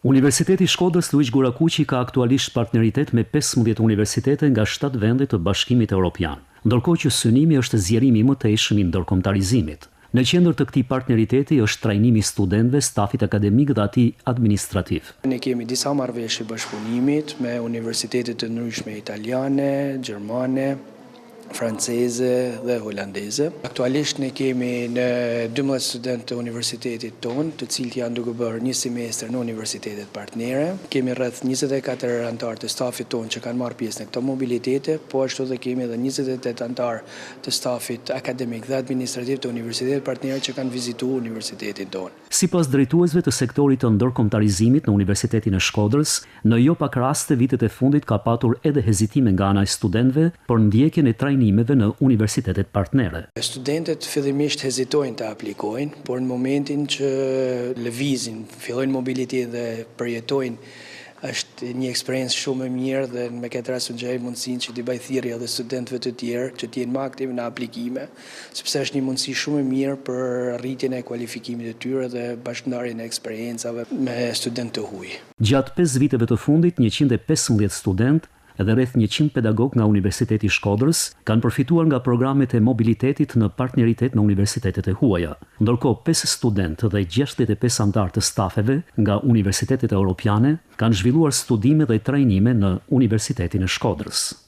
Universiteti i Shkodrës Luiq Gurakuqi ka aktualisht partneritet me 15 universitete nga 7 vende të Bashkimit Evropian, ndërkohë që synimi është zgjerimi i mëtejshëm i ndërkombëtarizimit. Në qendër të këtij partneriteti është trajnimi i studentëve, stafit akademik dhe atij administrativ. Ne kemi disa marrëveshje bashkëpunimit me universitete të ndryshme italiane, gjermane, franceze dhe holandeze. Aktualisht ne kemi në 12 studentë të universitetit tonë, të cilët janë duke bërë një semestër në universitetet partnere. Kemi rreth 24 anëtar të stafit tonë që kanë marrë pjesë në këto mobilitete, po ashtu dhe kemi edhe 28 anëtar të stafit akademik dhe administrativ të universitetet partnere që kanë vizituar universitetin tonë. Sipas drejtuesve të sektorit të ndërkombëtarizimit në Universitetin e Shkodrës, në jo pak raste vitet e fundit ka patur edhe hezitime nga ana e studentëve për ndjekjen e trajnimeve në universitetet partnere. Studentët fillimisht hezitojnë të aplikojnë, por në momentin që lëvizin, fillojnë mobilitet dhe përjetojnë, është një eksperiencë shumë e mirë dhe me këtë rast unë gjej mundësinë që t'i bëj thirrje edhe studentëve të tjerë që të jenë më aktiv në aplikime, sepse është një mundësi shumë e mirë për rritjen e kualifikimit të tyre dhe bashkëndarjen e eksperiencave me studentë të huaj. Gjatë 5 viteve të fundit, 115 studentë edhe rreth 100 pedagog nga Universiteti i Shkodrës kanë përfituar nga programet e mobilitetit në partneritet në universitetet e huaja. Ndërkohë 5 studentë dhe 65 anëtar të stafeve nga universitetet europiane kanë zhvilluar studime dhe trajnime në Universitetin e Shkodrës.